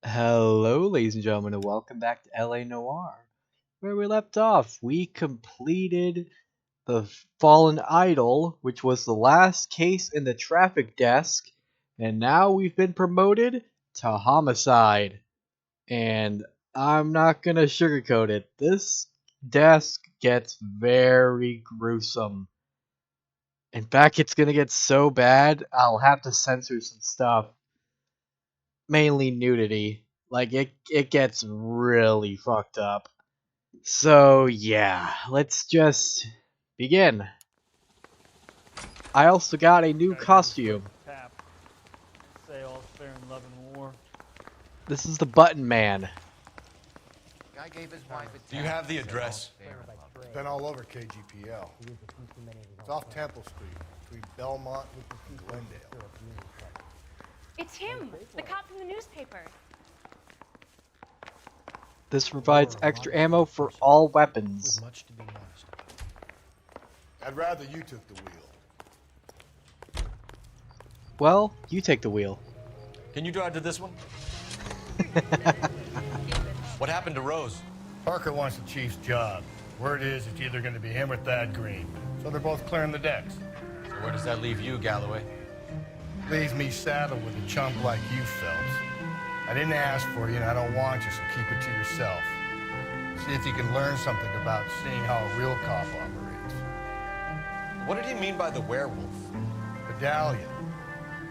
Hello, ladies and gentlemen, and welcome back to LA Noire. Where we left off, we completed the Fallen Idol, which was the last case in the traffic desk, and now we've been promoted to Homicide. And I'm not gonna sugarcoat it, this desk gets very gruesome. In fact, it's gonna get so bad, I'll have to censor some stuff. Mainly nudity. Like it gets really fucked up. So yeah, let's just begin. I also got a new costume. Say all's fair in love and war. This is the Button Man. Guy gave his wife a Do you have the address? Been all over KGPL. It's off Temple Street, between Belmont and Glendale. It's him, the cop from the newspaper. This provides extra ammo for all weapons. Much to be honest. I'd rather you took the wheel. Well, you take the wheel. Can you drive to this one? What happened to Rose? Parker wants the chief's job. Word is it's either going to be him or Thad Green. So they're both clearing the decks. So where does that leave you, Galloway? Leaves me saddled with a chump like you, Phelps. I didn't ask for you and I don't want you, so keep it to yourself. See if you can learn something about seeing how a real cop operates. What did he mean by the werewolf? Medallion.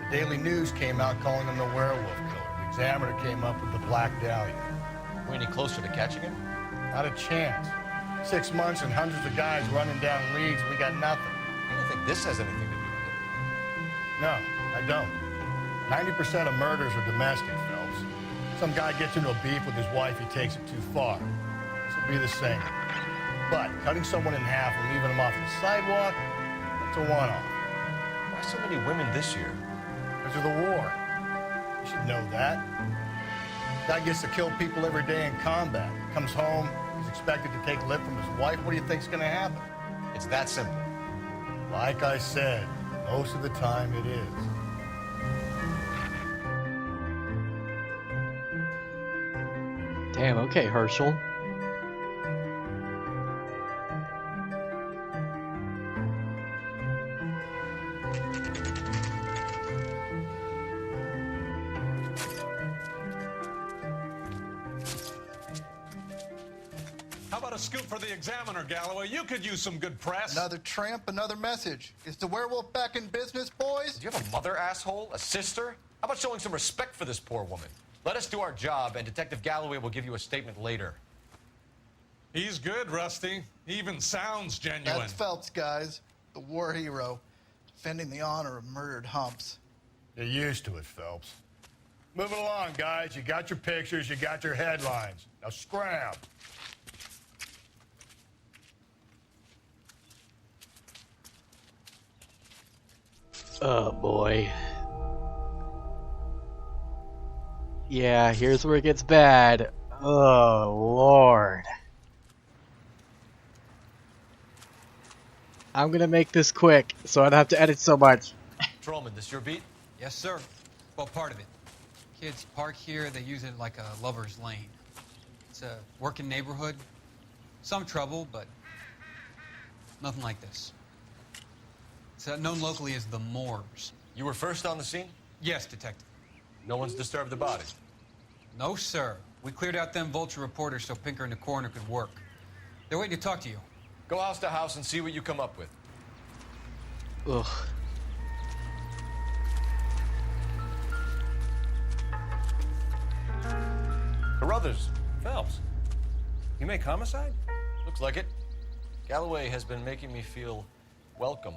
The Daily News came out calling him the werewolf killer. The Examiner came up with the Black Dahlia. Are we any closer to catching him? Not a chance. 6 months and hundreds of guys running down leads, we got nothing. I don't think this has anything to do with it. No, I don't. 90% of murders are domestic, Phelps. Some guy gets into a beef with his wife, he takes it too far. This will be the same. But cutting someone in half and leaving them off the sidewalk, it's a one-off. Why so many women this year? Because of the war. You should know that. Guy gets to kill people every day in combat. Comes home, he's expected to take lip from his wife. What do you think's gonna happen? It's that simple. Like I said, most of the time it is. Damn, okay, Herschel. How about a scoop for the Examiner, Galloway? You could use some good press. Another tramp, another message. Is the werewolf back in business, boys? Do you have a mother, asshole? A sister? How about showing some respect for this poor woman? Let us do our job, and Detective Galloway will give you a statement later. He's good, Rusty. He even sounds genuine. That's Phelps, guys. The war hero. Defending the honor of murdered humps. You're used to it, Phelps. Move it along, guys. You got your pictures, you got your headlines. Now scram. Oh boy. Yeah, here's where it gets bad. Oh lord. I'm gonna make this quick, so I don't have to edit so much. Trollman, this your beat? Yes, sir. Well, part of it. Kids park here, they use it like a lover's lane. It's a working neighborhood. Some trouble, but nothing like this. It's known locally as the Moors. You were first on the scene? Yes, detective. No one's disturbed the body. No, sir. We cleared out them vulture reporters so Pinker and the coroner could work. They're waiting to talk to you. Go house to house and see what you come up with. Ugh. Carruthers. Phelps, you make Homicide? Looks like it. Galloway has been making me feel welcome.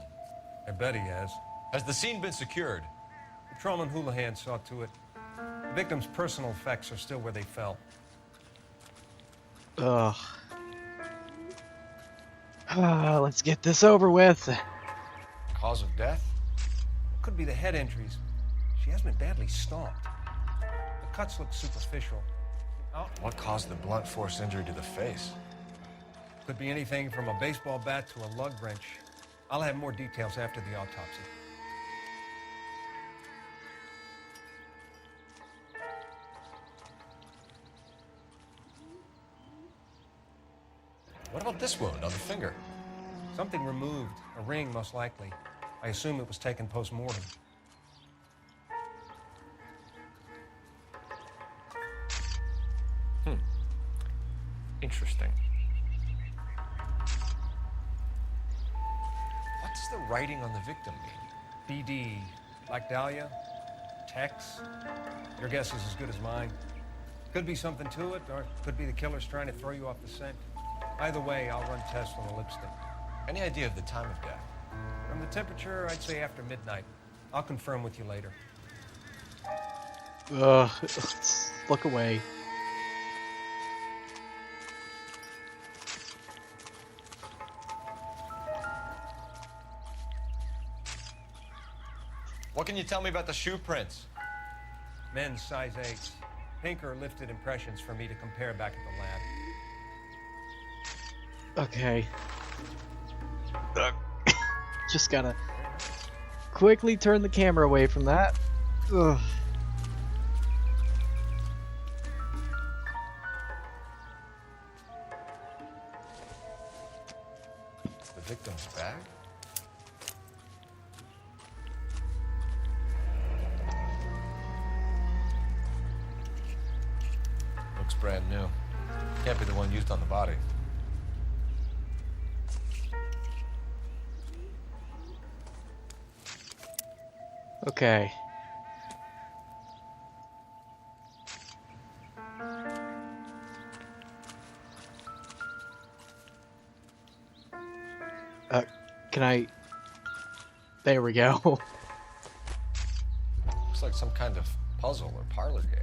I bet he has. Has the scene been secured? Patrolman Houlihan saw to it. The victim's personal effects are still where they fell. Ugh. Let's get this over with. Cause of death? Could be the head injuries. She has been badly stomped. The cuts look superficial. Oh, What caused the blunt force injury to the face? could be anything from a baseball bat to a lug wrench. I'll have more details after the autopsy. What about this wound on the finger? Something removed. A ring, most likely. I assume it was taken post-mortem. Interesting. What does the writing on the victim mean? BD. Like Dahlia? Tex? Your guess is as good as mine. Could be something to it, or it could be the killer's trying to throw you off the scent. Either way, I'll run tests on the lipstick. Any idea of the time of death? From the temperature, I'd say after midnight. I'll confirm with you later. Let's look away. What can you tell me about the shoe prints? Men's size 8s. Pinker lifted impressions for me to compare back at the lab. Okay. Just gotta quickly turn the camera away from that. Ugh. The victim's bag? Looks brand new. Can't be the one used on the body. Okay. Can I... There we go. Looks like some kind of puzzle or parlor game.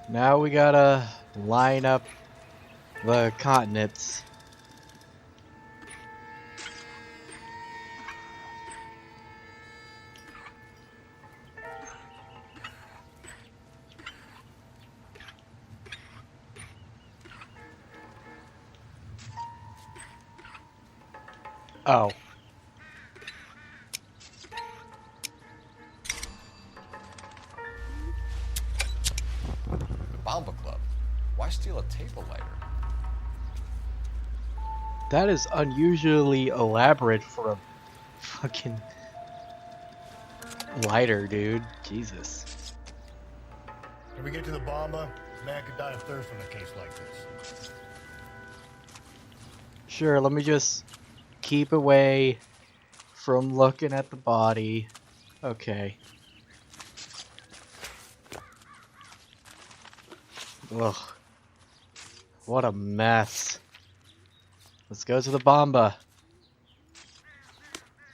Now we gotta line up the continents. Oh. The Bamba Club. Why steal a table lighter? That is unusually elaborate for a fucking lighter, dude. Jesus. Can we get to the Bamba? Man could die of thirst on a case like this. Sure, let me just keep away from looking at the body. Okay. Ugh. What a mess. Let's go to the Bamba.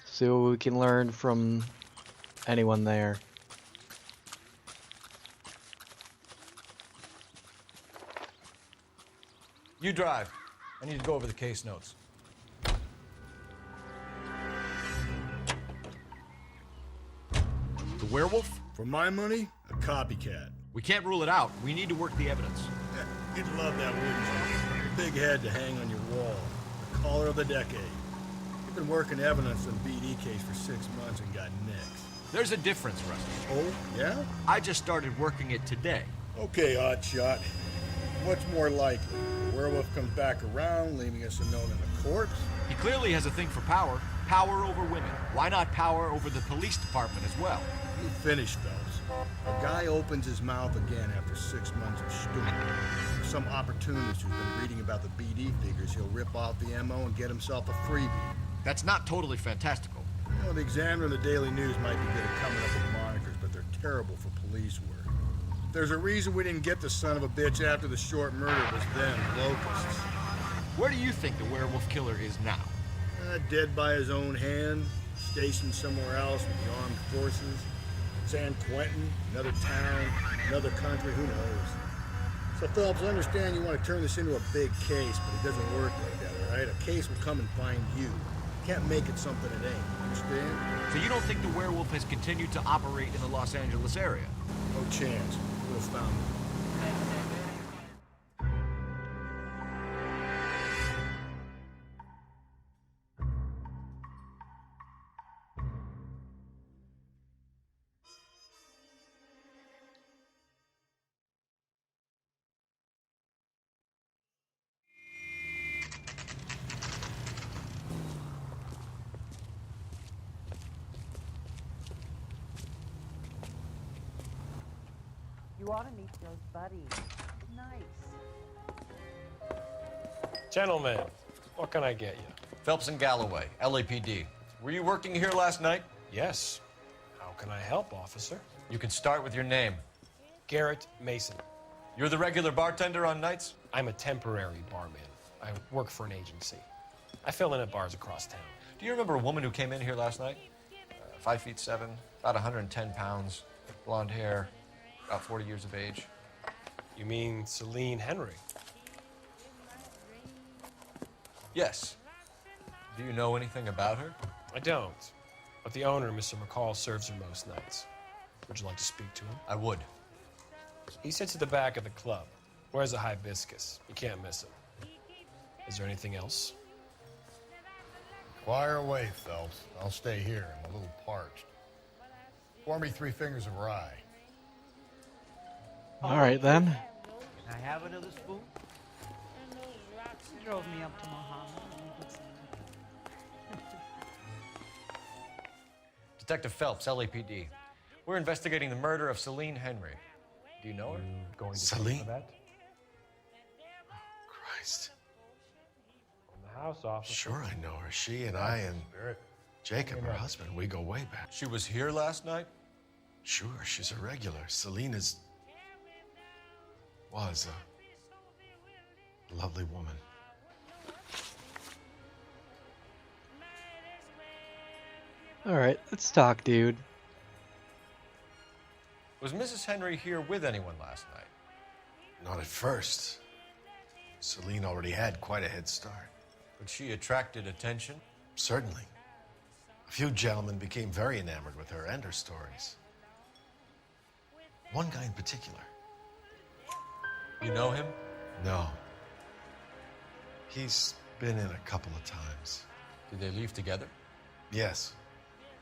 See what we can learn from anyone there. You drive. I need to go over the case notes. The werewolf? For my money, a copycat. We can't rule it out. We need to work the evidence. You'd love that, wouldn't you? Big head to hang on your wall. The caller of the decade. You've been working evidence on the BD case for 6 months and got nixed. There's a difference, Rusty. Oh, yeah? I just started working it today. Okay, oddshot. What's more likely? The werewolf comes back around, leaving us unknown in a corpse? He clearly has a thing for power. Power over women. Why not power over the police department as well? You finished, Phelps. A guy opens his mouth again after 6 months of stewing. Some opportunist who's been reading about the BD figures, he'll rip off the MO and get himself a freebie. That's not totally fantastical. You know, the Examiner and the Daily News might be good at coming up with monikers, but they're terrible for police work. There's a reason we didn't get the son of a bitch after the short murder was them, locusts. Where do you think the werewolf killer is now? Dead by his own hand, stationed somewhere else with the armed forces. San Quentin, another town, another country, who knows? So, Phelps, I understand you want to turn this into a big case, but it doesn't work like that, all right? A case will come and find you. Can't make it something it ain't, understand? So you don't think the werewolf has continued to operate in the Los Angeles area? No chance. We'll have found him. You ought to meet Joe's buddy. Nice. Gentlemen, what can I get you? Phelps and Galloway, LAPD. Were you working here last night? Yes. How can I help, officer? You can start with your name. Garrett Mason. You're the regular bartender on nights? I'm a temporary barman. I work for an agency. I fill in at bars across town. Do you remember a woman who came in here last night? 5'7", about 110 pounds, blonde hair, about 40 years of age. You mean Celine Henry? Yes. Do you know anything about her? I don't. But the owner, Mr. McColl, serves her most nights. Would you like to speak to him? I would. He sits at the back of the club. Wears a hibiscus. You can't miss him. Is there anything else? Fire away, Phelps. I'll stay here. I'm a little parched. Pour me 3 fingers of rye. All right then. Can I have another spoon? He drove me up to Muhammad. Detective Phelps, LAPD. We're investigating the murder of Celine Henry. Do you know her? Going to Celine? for that? Christ. On the house, officer. Sure, I know her. She and I and Jacob, her husband, we go way back. She was here last night? Sure, she's a regular. Celine was a lovely woman. All right, let's talk, dude. Was Mrs. Henry here with anyone last night? Not at first. Celine already had quite a head start. But she attracted attention? Certainly. A few gentlemen became very enamored with her and her stories. One guy in particular. You know him? No. He's been in a couple of times. Did they leave together? Yes.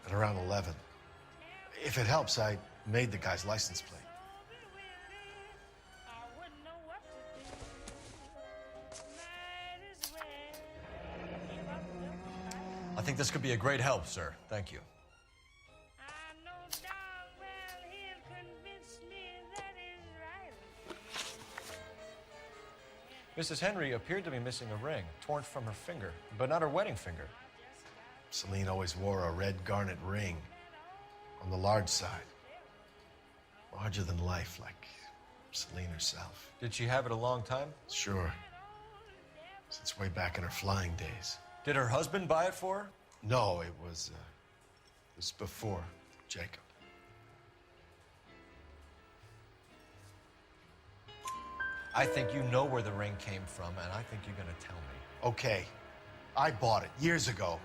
At around 11. If it helps, I made the guy's license plate. I think this could be a great help, sir. Thank you. Mrs. Henry appeared to be missing a ring, torn from her finger, but not her wedding finger. Celine always wore a red garnet ring on the large side. Larger than life, like Celine herself. Did she have it a long time? Sure. Since way back in her flying days. Did her husband buy it for her? No, it was before Jacob. I think you know where the ring came from, and I think you're going to tell me. Okay. I bought it years ago.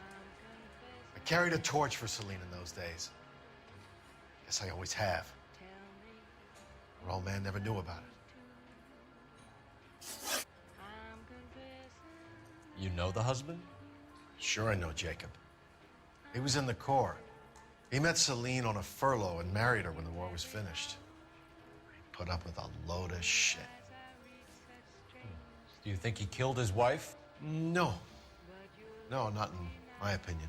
I carried a torch for Celine in those days. Yes, I always have. Her old man never knew about it. You know the husband? Sure, I know Jacob. He was in the Corps. He met Celine on a furlough and married her when the war was finished. He put up with a load of shit. Do you think he killed his wife? No. No, not in my opinion.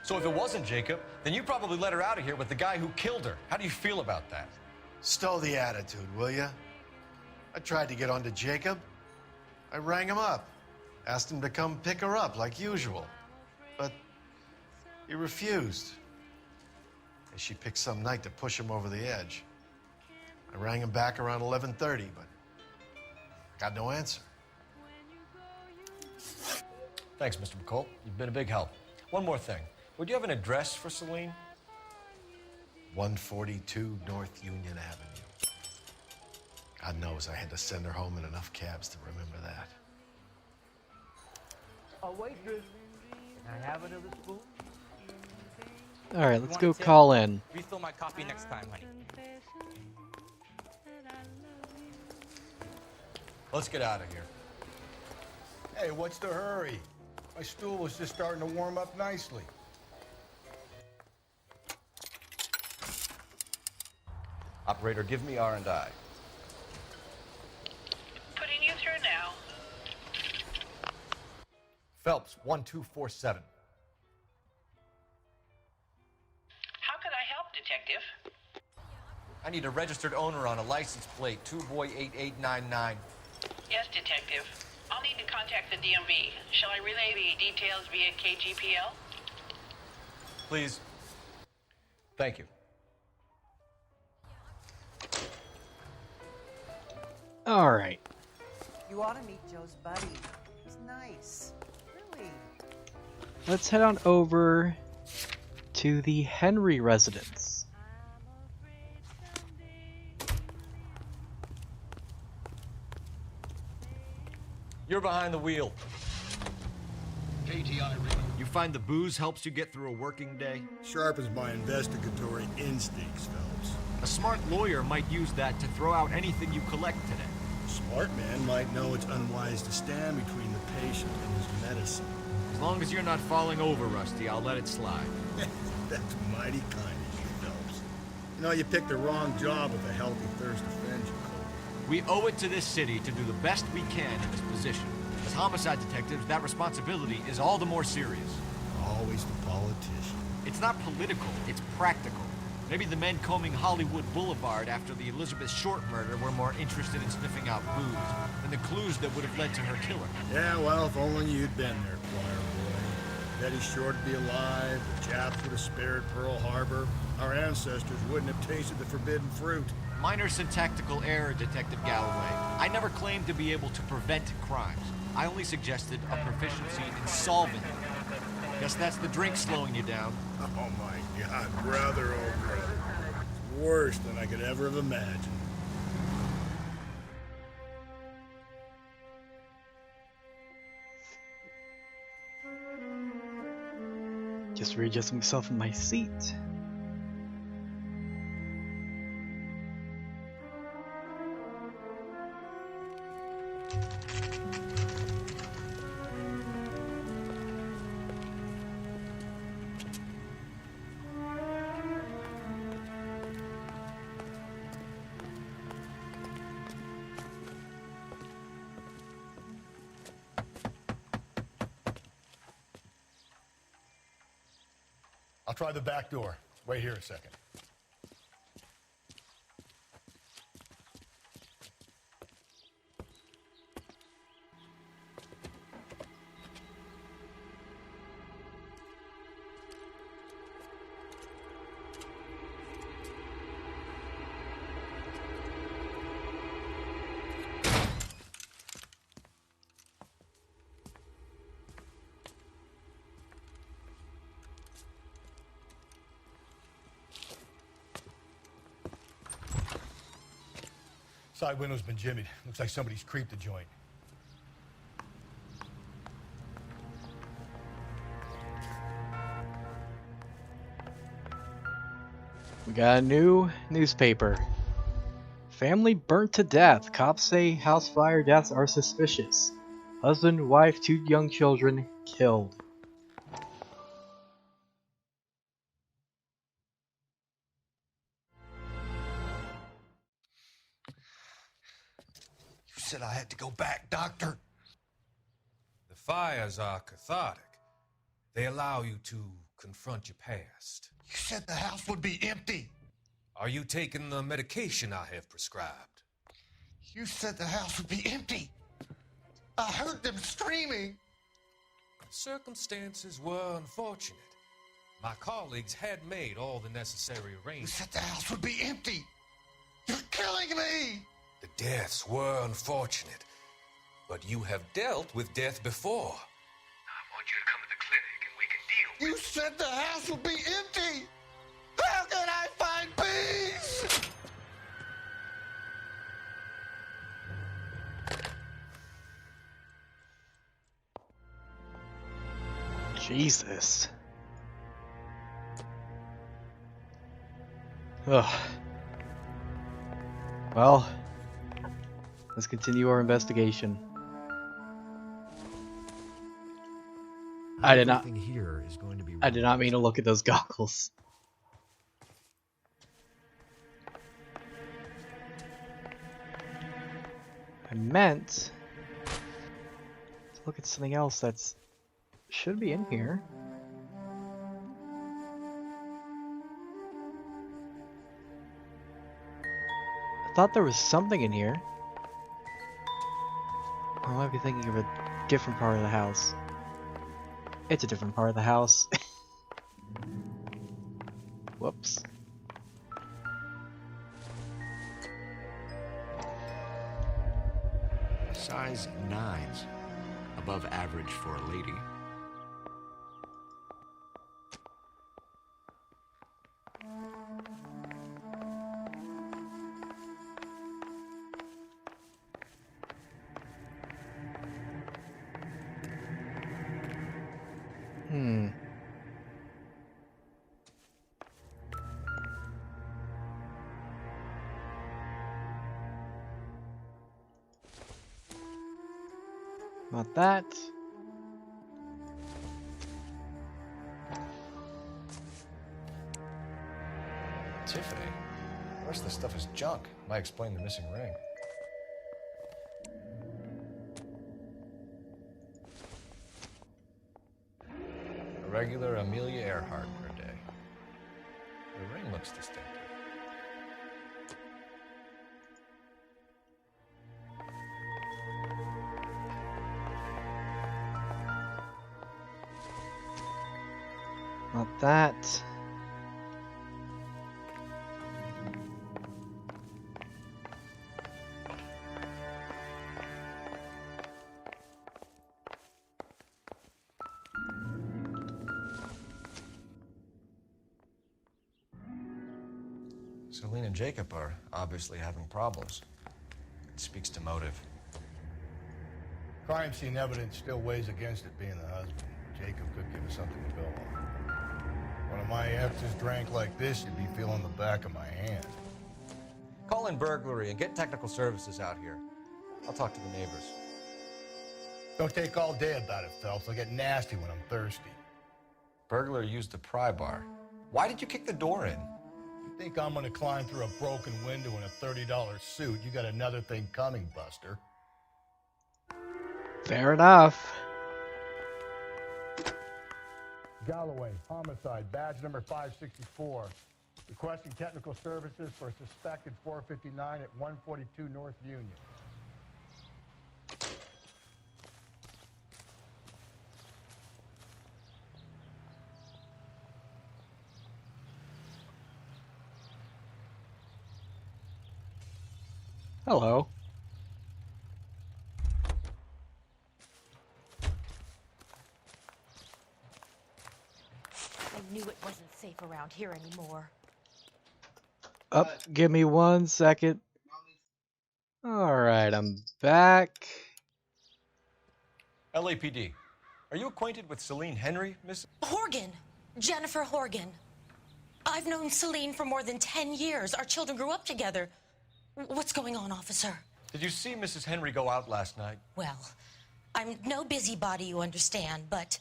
So if it wasn't Jacob, then you probably let her out of here with the guy who killed her. How do you feel about that? Stow the attitude, will ya? I tried to get onto Jacob. I rang him up. Asked him to come pick her up like usual. But he refused. And she picked some night to push him over the edge. I rang him back around 11:30, but got no answer. Thanks, Mr. McColl. You've been a big help. One more thing. Would you have an address for Celine? 142 North Union Avenue. God knows I had to send her home in enough cabs to remember that. Oh, waitress. Can I have another spoon? All right, let's go call in. Refill my coffee next time, honey. Let's get out of here. Hey, what's the hurry? My stool was just starting to warm up nicely. Operator, give me R&I. Putting you through now. Phelps, 1247. How can I help, Detective? I need a registered owner on a license plate, 2boy8899. Yes, Detective. I'll need to contact the DMV. Shall I relay the details via KGPL? Please. Thank you. All right. You ought to meet Joe's buddy. He's nice. Really. Let's head on over to the Henry residence. You're behind the wheel. KTI reading. You find the booze helps you get through a working day? Sharpens my investigatory instincts, Phelps. A smart lawyer might use that to throw out anything you collect today. A smart man might know it's unwise to stand between the patient and his medicine. As long as you're not falling over, Rusty, I'll let it slide. That's mighty kind of you, Phelps. You know, you picked the wrong job with a healthy thirst to fend you, Cole. We owe it to this city to do the best we can in this position. As homicide detectives, that responsibility is all the more serious. Always the politician. It's not political, it's practical. Maybe the men combing Hollywood Boulevard after the Elizabeth Short murder were more interested in sniffing out booze than the clues that would have led to her killing. Yeah, well, if only you'd been there, choir boy. Betty Short would be alive, the Japs would have spared Pearl Harbor, our ancestors wouldn't have tasted the forbidden fruit. Minor syntactical error, Detective Galloway. I never claimed to be able to prevent crimes. I only suggested a proficiency in solving them. Guess that's the drink slowing you down. Oh my God, brother, oh brother. It's worse than I could ever have imagined. Just readjusting myself in my seat. I'll try the back door. Wait here a second. Side window's been jimmied. Looks like somebody's creeped the joint. We got a new newspaper. Family burnt to death. Cops say house fire deaths are suspicious. Husband, wife, 2 young children killed. You said I had to go back, Doctor. The fires are cathartic. They allow you to confront your past. You said the house would be empty. Are you taking the medication I have prescribed? You said the house would be empty. I heard them screaming. Circumstances were unfortunate. My colleagues had made all the necessary You arrangements. said the house would be empty. You're killing me. The deaths were unfortunate, but you have dealt with death before. I want you to come to the clinic and we can deal You said the house would be empty. How can I find peace? Jesus. Ugh. Well, let's continue our investigation. I did not mean to look at those goggles. I meant to look at something else that's should be in here. thought there was something in here. Or I might be thinking of a different part of the house. It's a different part of the house. Whoops. Size 9s. Above average for a lady. Not that. Tiffany? The rest of the stuff is junk. Might explain the missing ring. A regular Amelia Earhart per day. The ring looks distinctive. Not that. Celine and Jacob are obviously having problems. It speaks to motive. Crime scene evidence still weighs against it being the husband. Jacob could give us something to go on. One of my exes drank like this, you'd be feeling the back of my hand. Call in burglary and get technical services out here. I'll talk to the neighbors. Don't take all day about it, Phelps. I'll get nasty when I'm thirsty. Burglar used the pry bar. Why did you kick the door in? You think I'm gonna climb through a broken window in a $30 suit? You got another thing coming, Buster. Fair enough. Galloway, homicide, badge number 564. Requesting technical services for a suspected 459 at 142 North Union. Hello. I knew it wasn't safe around here anymore. Up, give me 1 second. Alright, I'm back. LAPD. Are you acquainted with Celine Henry, Miss? Horgan. Jennifer Horgan. I've known Celine for more than 10 years. Our children grew up together. What's going on, officer? Did you see Mrs. Henry go out last night? Well, I'm no busybody, you understand, but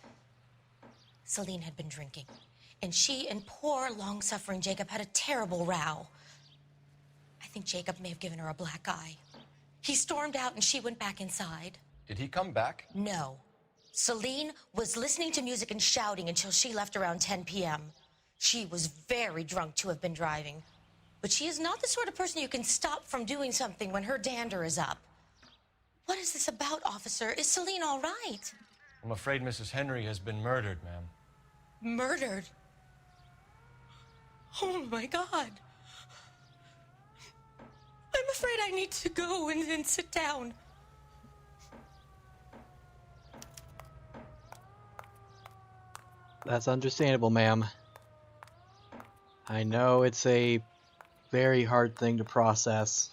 Celine had been drinking. And she and poor, long-suffering Jacob had a terrible row. I think Jacob may have given her a black eye. He stormed out and she went back inside. Did he come back? No. Celine was listening to music and shouting until she left around 10 p.m. She was very drunk to have been driving. But she is not the sort of person you can stop from doing something when her dander is up. What is this about, officer? Is Celine all right? I'm afraid Mrs. Henry has been murdered, ma'am. Murdered? Oh, my God. I'm afraid I need to go and sit down. That's understandable, ma'am. I know it's a very hard thing to process.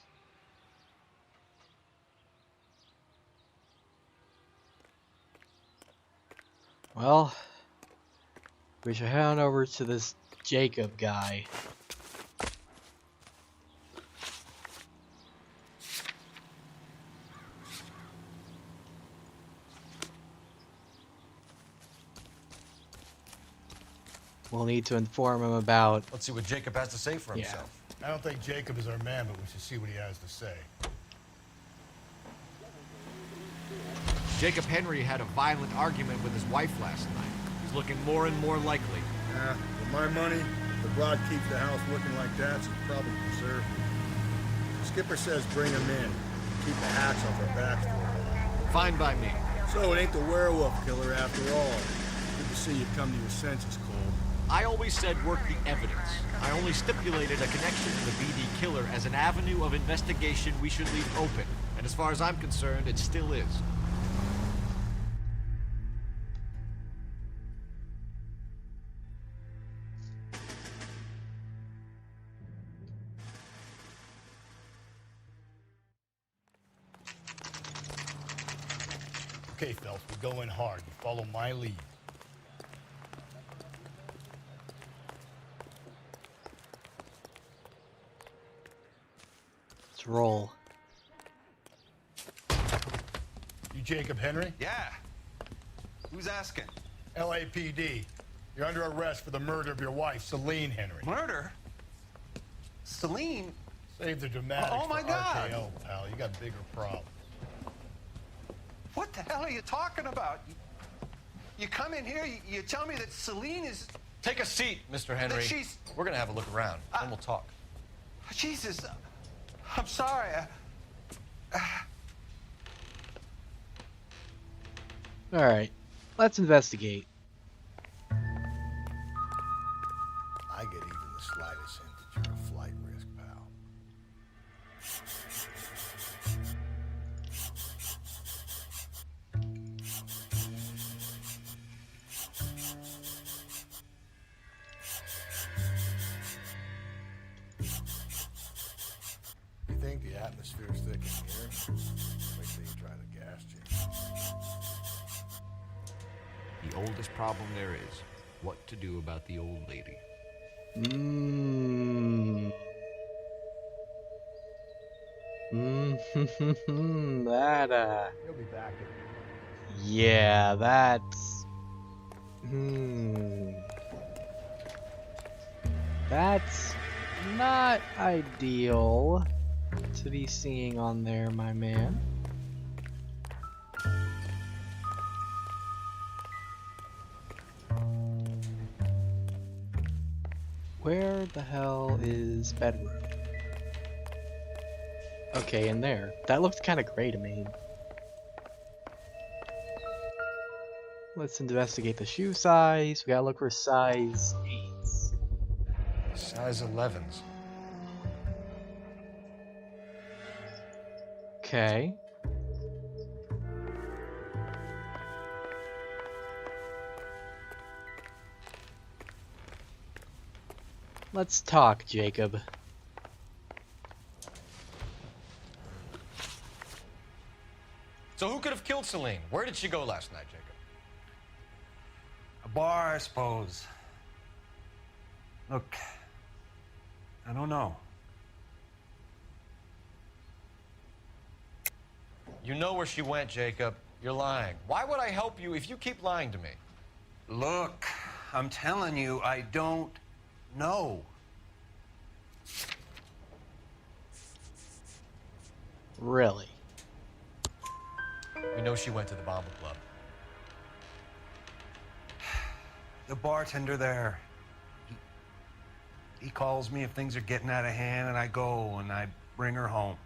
Well, we should head on over to this Jacob guy. We'll need to inform him about... Let's see what Jacob has to say for himself. I don't think Jacob is our man, but we should see what he has to say. Jacob Henry had a violent argument with his wife last night. He's looking more and more likely. Yeah, with my money, if the broad keeps the house looking like that, she's probably deserved it. The skipper says bring him in. Keep the hats off our backs for a while. Fine by me. So it ain't the werewolf killer after all. Good to see you've come to your senses, Cole. I always said work the evidence. I only stipulated a connection to the BD killer as an avenue of investigation we should leave open. And as far as I'm concerned, it still is. Okay, Phelps, we're going hard. You follow my lead. Let's roll. You Jacob Henry? Yeah. Who's asking? LAPD. You're under arrest for the murder of your wife, Celine Henry. Murder? Celine? Save the dramatics Oh, my for God. RKO, pal. You got bigger problems. What the hell are you talking about? You come in here, you tell me that Celine is... Take a seat, Mr. Henry. That she's... We're gonna have a look around, and we'll talk. Jesus, I'm sorry. All right, let's investigate. I get even the slightest hint that you're a flight risk, pal. You think the atmosphere's thick in here? Wait till you try the gas chamber. The oldest problem there is, what to do about the old lady. That, He'll be back in. yeah, that's... That's not ideal to be seeing on there, my man. Where the hell is bedroom? Okay, in there. That looks kind of gray to me. Let's investigate the shoe size. We gotta look for size 8s. Size 11s. Okay. Let's talk, Jacob. So who could have killed Celine? Where did she go last night, Jacob? A bar, I suppose. Look, I don't know. You know where she went, Jacob. You're lying. Why would I help you if you keep lying to me? Look, I'm telling you, I don't know. Really? We know she went to the Bamba Club. The bartender there, he calls me if things are getting out of hand, and I go and I bring her home.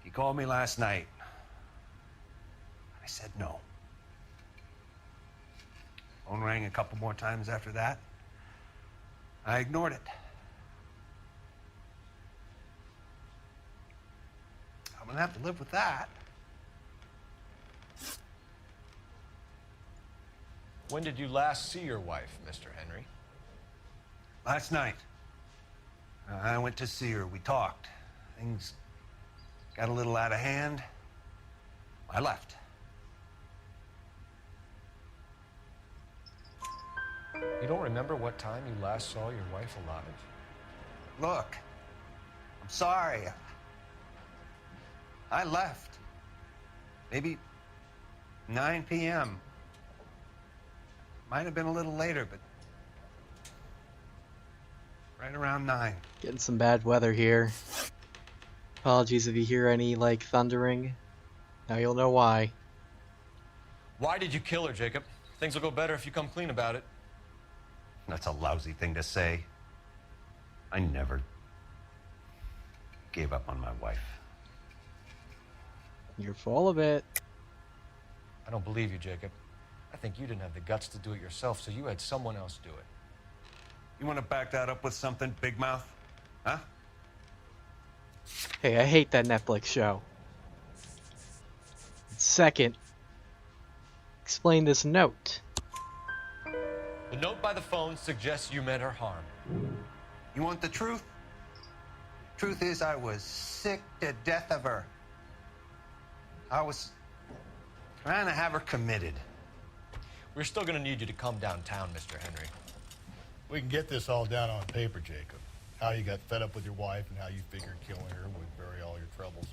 He called me last night. I said no. Phone rang a couple more times after that. I ignored it. I'm gonna have to live with that. When did you last see your wife, Mr. Henry? Last night. I went to see her. We talked. Things got a little out of hand. I left. You don't remember what time you last saw your wife alive? Look, I'm sorry. I left. Maybe 9 p.m. Might have been a little later, but right around 9. Getting some bad weather here. Apologies if you hear any, like, thundering. Now you'll know why. Why did you kill her, Jacob? Things will go better if you come clean about it. That's a lousy thing to say. I never. gave up on my wife. You're full of it. I don't believe you, Jacob. I think you didn't have the guts to do it yourself, so you had someone else do it. You want to back that up with something, Big Mouth? Huh? Hey, I hate that Netflix show. Second, explain this note. The note by the phone suggests you meant her harm. You want the truth? Truth is, I was sick to death of her. I was trying to have her committed. We're still gonna need you to come downtown, Mr. Henry. We can get this all down on paper, Jacob. How you got fed up with your wife and how you figured killing her would bury all your troubles.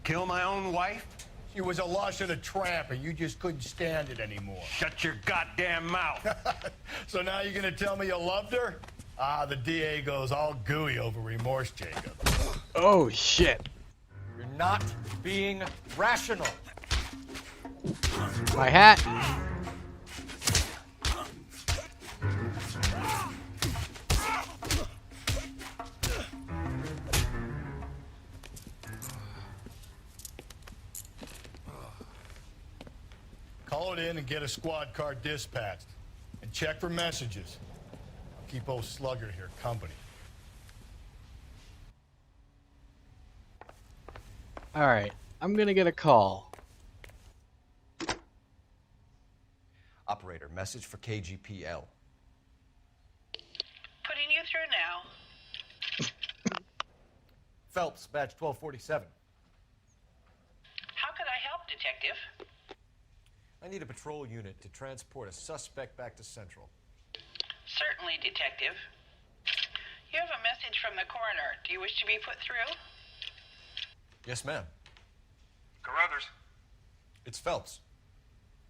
Kill my own wife? She was a lush and a tramp, and you just couldn't stand it anymore. Shut your goddamn mouth. So now you're gonna tell me you loved her? Ah, the DA goes all gooey over remorse, Jacob. Oh, shit. You're not being rational. My hat. Call it in and get a squad car dispatched. And check for messages. I'll keep old Slugger here company. Alright, I'm gonna get a call. Operator, message for KGPL. Putting you through now. Phelps, badge 1247. How could I help, Detective? I need a patrol unit to transport a suspect back to Central. Certainly, Detective. You have a message from the coroner. Do you wish to be put through? Yes, ma'am. Carruthers, It's Phelps.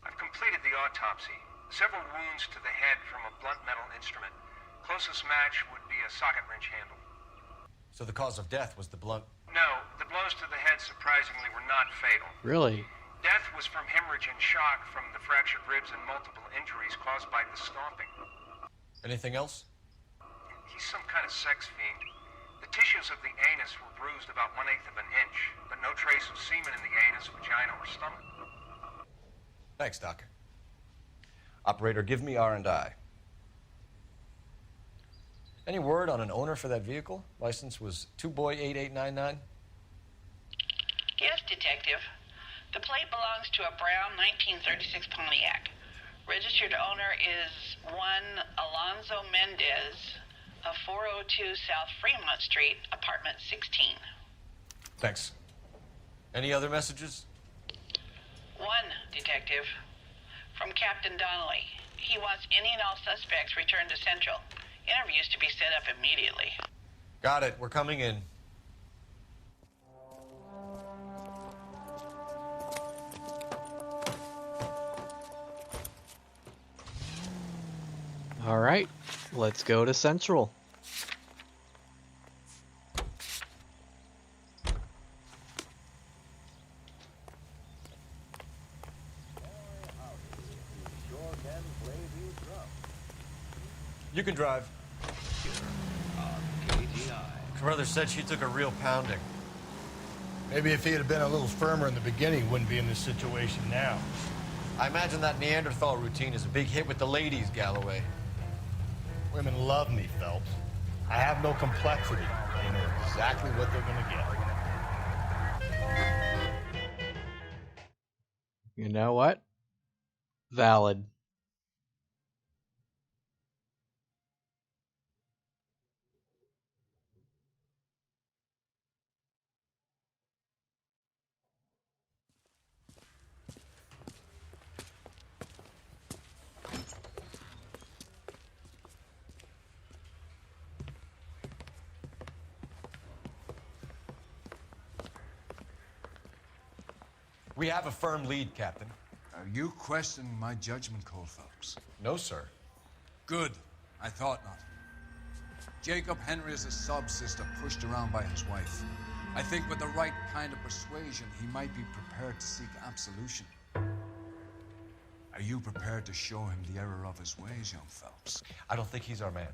I've completed the autopsy. Several wounds to the head from a blunt metal instrument. Closest match would be a socket wrench handle. So the cause of death was the blunt. No, the blows to the head surprisingly were not fatal. Really? Death was from hemorrhage and shock from the fractured ribs and multiple injuries caused by the stomping. Anything else? He's some kind of sex fiend. The tissues of the anus were bruised about 1/8 of an inch, but no trace of semen in the anus, vagina, or stomach. Thanks, Doc. Operator, give me R&I. Any word on an owner for that vehicle? License was 2boy8899. Yes, Detective. The plate belongs to a brown 1936 Pontiac. Registered owner is one Alonzo Mendez of 402 South Fremont Street, apartment 16. Thanks. Any other messages? One, Detective. From Captain Donnelly. He wants any and all suspects returned to Central. Interviews to be set up immediately. Got it. We're coming in. Alright, let's go to Central. You can drive. Carruthers said she took a real pounding. Maybe if he had been a little firmer in the beginning, he wouldn't be in this situation now. I imagine that Neanderthal routine is a big hit with the ladies, Galloway. Women love me, Phelps. I have no complexity. They know exactly what they're gonna get. You know what? Valid. We have a firm lead, Captain. Are you questioning my judgment call, Phelps? No, sir. Good. I thought not. Jacob Henry is a sub-sister pushed around by his wife. I think with the right kind of persuasion, he might be prepared to seek absolution. Are you prepared to show him the error of his ways, young Phelps? I don't think he's our man.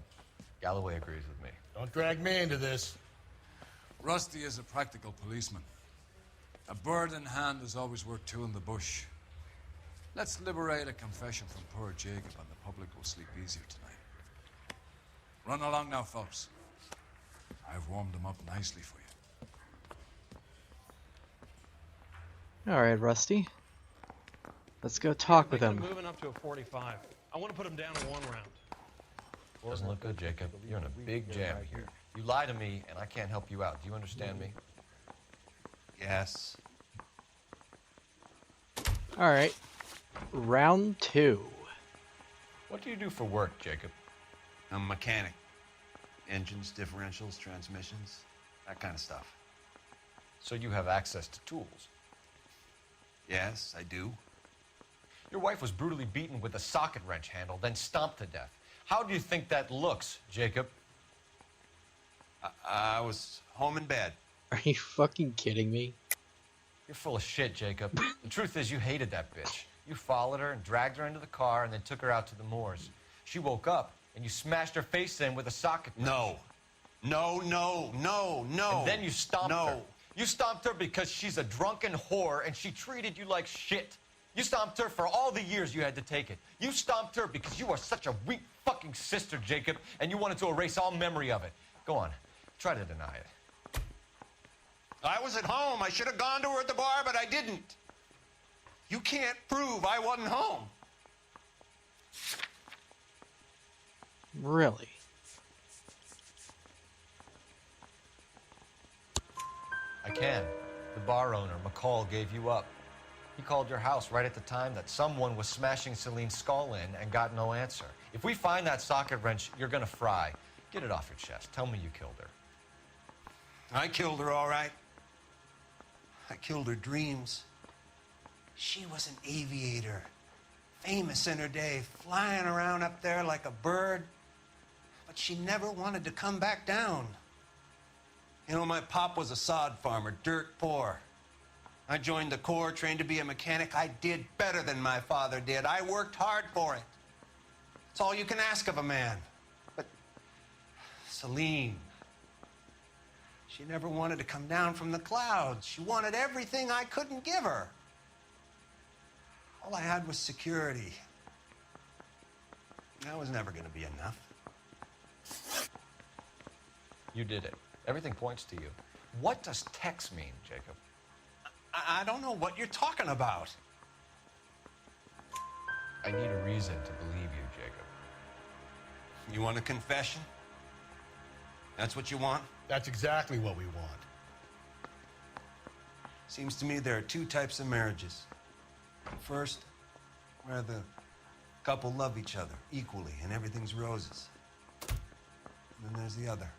Galloway agrees with me. Don't drag me into this. Rusty is a practical policeman. A bird in hand is always worth two in the bush. Let's liberate a confession from poor Jacob, and the public will sleep easier tonight. Run along now, folks. I've warmed them up nicely for you. All right, Rusty. Let's go talk with him. Moving up to a 45. I want to put him down in 1 round. Doesn't look good, Jacob. You're in a big jam here. You lie to me, and I can't help you out. Do you understand me? Yes. All right. Round 2. What do you do for work, Jacob? I'm a mechanic. Engines, differentials, transmissions, that kind of stuff. So you have access to tools? Yes, I do. Your wife was brutally beaten with a socket wrench handle, then stomped to death. How do you think that looks, Jacob? I was home in bed. Are you fucking kidding me? You're full of shit, Jacob. The truth is you hated that bitch. You followed her and dragged her into the car and then took her out to the moors. She woke up and you smashed her face in with a socket wrench. No. No. And then you stomped her. You stomped her because she's a drunken whore and she treated you like shit. You stomped her for all the years you had to take it. You stomped her because you are such a weak fucking sister, Jacob, and you wanted to erase all memory of it. Go on. Try to deny it. I was at home. I should have gone to her at the bar, but I didn't. You can't prove I wasn't home. Really? I can. The bar owner, McColl, gave you up. He called your house right at the time that someone was smashing Celine's skull in and got no answer. If we find that socket wrench, you're gonna fry. Get it off your chest. Tell me you killed her. I killed her, all right. I killed her dreams. She was an aviator, famous in her day, flying around up there like a bird, but she never wanted to come back down. You know, my pop was a sod farmer, dirt poor. I joined the Corps, trained to be a mechanic. I did better than my father did. I worked hard for it. It's all you can ask of a man. But Celine, she never wanted to come down from the clouds. She wanted everything I couldn't give her. All I had was security. That was never going to be enough. You did it. Everything points to you. What does Tex mean, Jacob? I don't know what you're talking about. I need a reason to believe you, Jacob. You want a confession? That's what you want? That's exactly what we want. Seems to me there are 2 types of marriages. First, where the couple love each other equally and everything's roses. And then there's the other,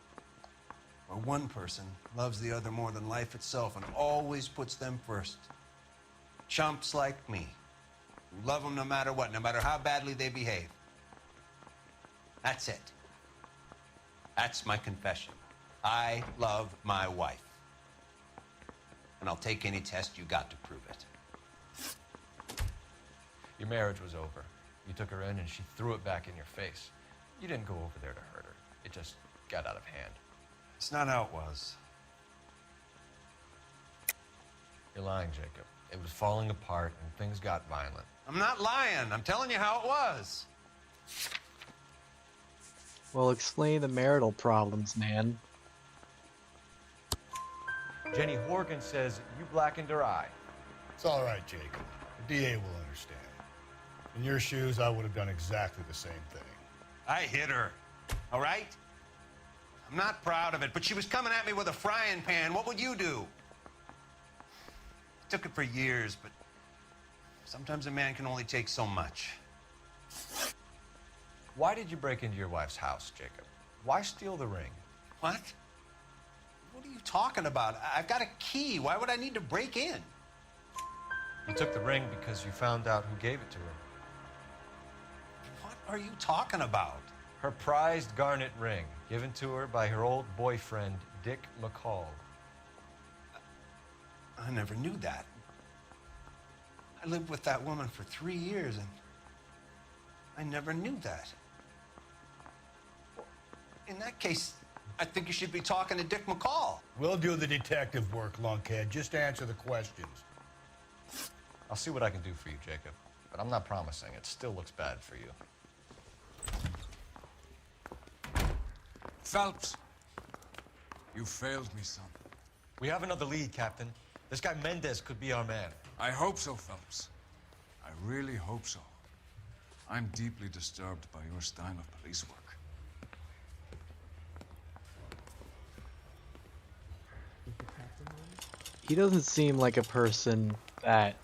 where one person loves the other more than life itself and always puts them first. Chumps like me, who love them no matter what, no matter how badly they behave. That's it. That's my confession. I love my wife. And I'll take any test you got to prove it. Your marriage was over. You took her in and she threw it back in your face. You didn't go over there to hurt her. It just got out of hand. It's not how it was. You're lying, Jacob. It was falling apart and things got violent. I'm not lying. I'm telling you how it was. Well, explain the marital problems, man. Jenny Horgan says you blackened her eye. It's all right, Jacob. The DA will understand. In your shoes, I would have done exactly the same thing. I hit her, all right? I'm not proud of it, but she was coming at me with a frying pan. What would you do? Took it for years, but sometimes a man can only take so much. Why did you break into your wife's house, Jacob? Why steal the ring? What? What are you talking about? I've got a key. Why would I need to break in? You took the ring because you found out who gave it to her. What are you talking about? Her prized garnet ring, given to her by her old boyfriend, Dick McColl. I never knew that. I lived with that woman for 3 years, and I never knew that. In that case, I think you should be talking to Dick McColl. We'll do the detective work, lunkhead. Just answer the questions. I'll see what I can do for you, Jacob. But I'm not promising. It still looks bad for you. Phelps, you failed me, son. We have another lead, Captain. This guy Mendez could be our man. I hope so, Phelps. I really hope so. I'm deeply disturbed by your style of police work. He doesn't seem like a person that...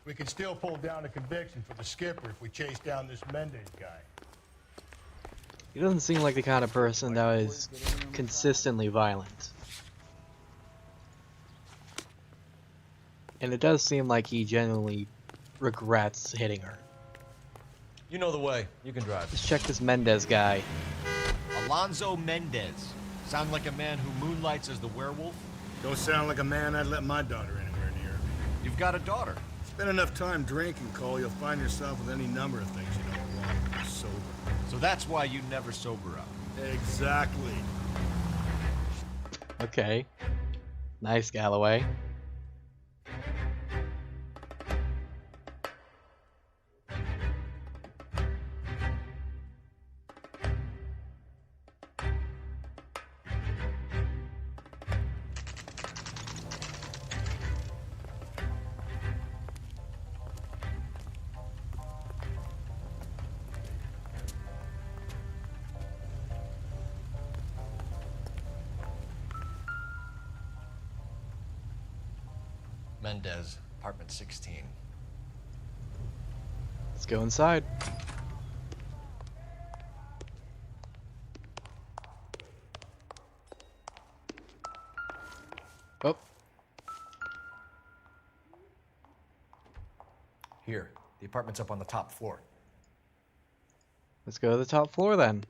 We can still pull down a conviction for the skipper if we chase down this Mendez guy. He doesn't seem like the kind of person that is consistently violent. And it does seem like he genuinely regrets hitting her. You know the way. You can drive. Let's check this Mendez guy. Alonzo Mendez. Sound like a man who moonlights as the werewolf? Don't sound like a man I'd let my daughter anywhere near. You've got a daughter. Spend enough time drinking, Cole, you'll find yourself with any number of things you don't want when you're sober. So that's why you never sober up. Exactly. Okay. Nice, Galloway. Mendez, apartment 16. Let's go inside. Oh. Here, the apartment's up on the top floor. Let's go to the top floor then.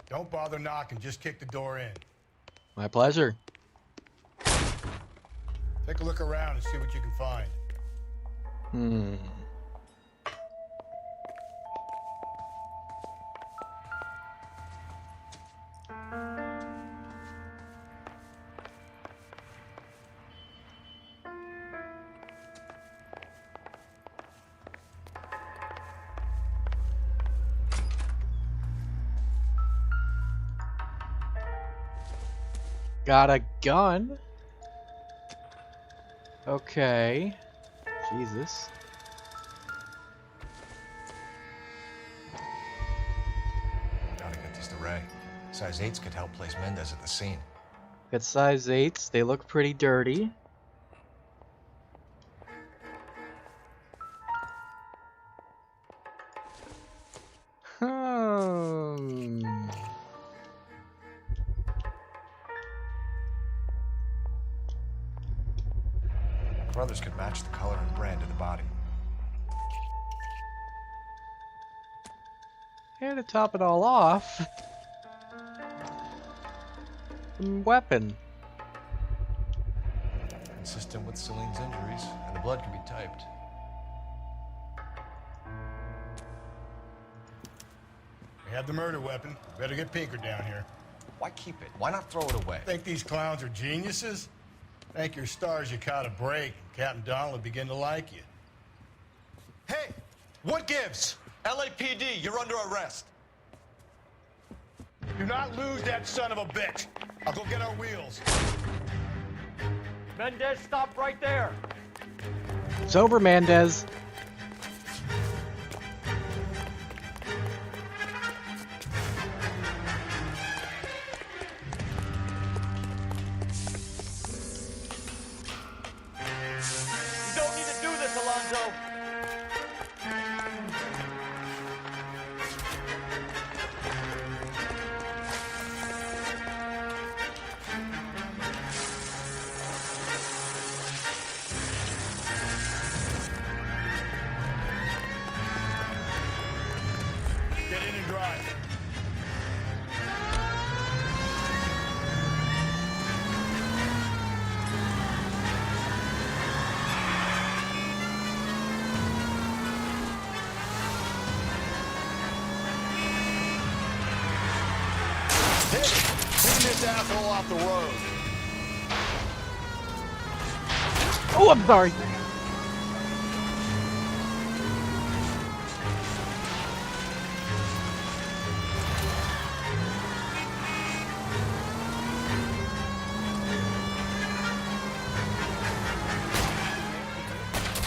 Don't bother knocking, just kick the door in. My pleasure. Take a look around and see what you can find. Got a gun. Okay. Jesus. Gotta get this to Ray. Size 8s could help place Mendez at the scene. Got size 8s. They look pretty dirty. Brothers could match the color and brand of the body. And to top it all off, weapon. Consistent with Celine's injuries, and the blood can be typed. We have the murder weapon. Better get Pinker down here. Why keep it? Why not throw it away? Think these clowns are geniuses? Thank your stars you caught a break, and Captain Donald will begin to like you. Hey! What gives? LAPD, you're under arrest. Do not lose that son of a bitch. I'll go get our wheels. Mendez, stop right there. It's over, Mendez. You don't need to do this, Alonzo. Get in and drive. this asshole off the road. Oh, I'm sorry.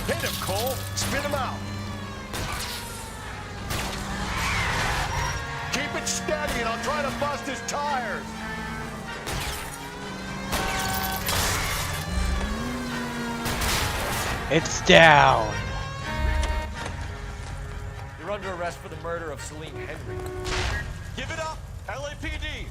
Hit him, Cole. Spin him out. Keep it steady and I'll try to bust his tires. It's down. You're under arrest for the murder of Celine Henry. Give it up, LAPD.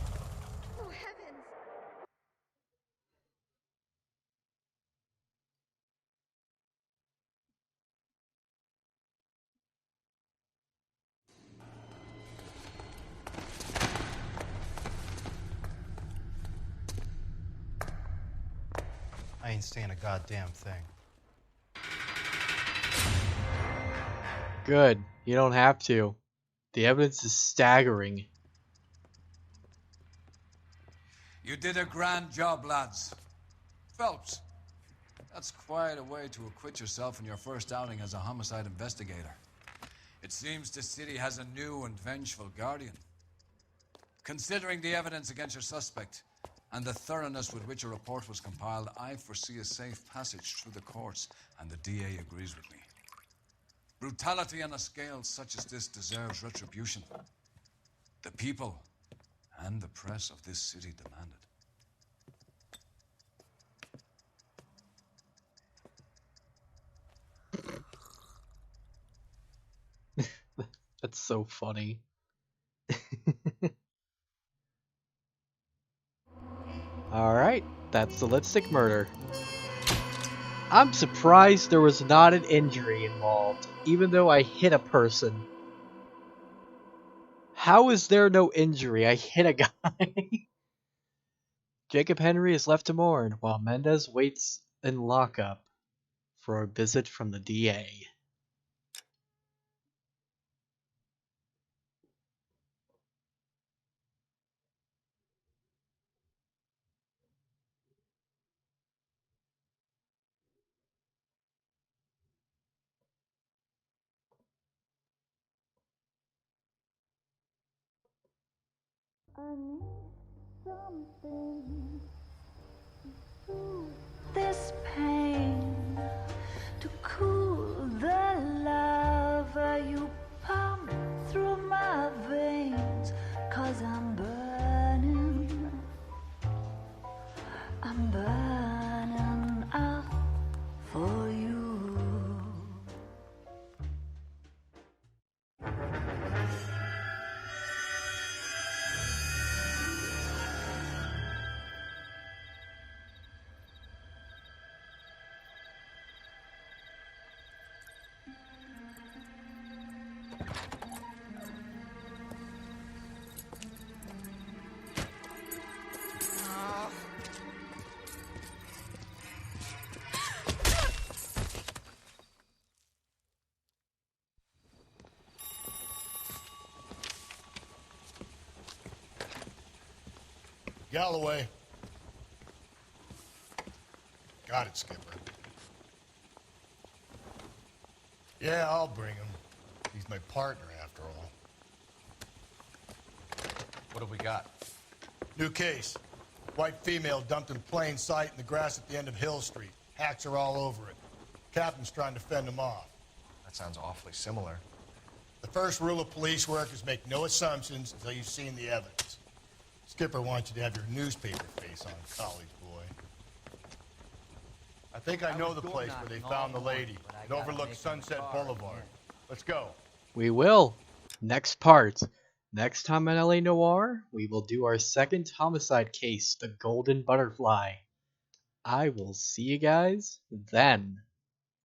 I ain't saying a goddamn thing. Good. You don't have to. The evidence is staggering. You did a grand job, lads. Phelps, that's quite a way to acquit yourself in your first outing as a homicide investigator. It seems the city has a new and vengeful guardian. Considering the evidence against your suspect and the thoroughness with which a report was compiled, I foresee a safe passage through the courts, and the DA agrees with me. Brutality on a scale such as this deserves retribution. The people and the press of this city demand it. That's so funny. Alright, that's the lipstick murder. I'm surprised there was not an injury involved, even though I hit a person. How is there no injury? I hit a guy. Jacob Henry is left to mourn, while Mendez waits in lockup for a visit from the DA. I need something to soothe this pain, to cool the lava you pump through my veins, 'cause I'm burning up for you. Galloway. Got it, Skipper. Yeah, I'll bring him. He's my partner, after all. What have we got? New case. White female dumped in plain sight in the grass at the end of Hill Street. Hacks are all over it. Captain's trying to fend him off. That sounds awfully similar. The first rule of police work is make no assumptions until you've seen the evidence. Skipper wants you to have your newspaper face on, college boy. I think I know the place where they found the lady. It overlooks Sunset Boulevard. Let's go. We will. Next part. Next time on LA Noire, we will do our second homicide case, the Golden Butterfly. I will see you guys then.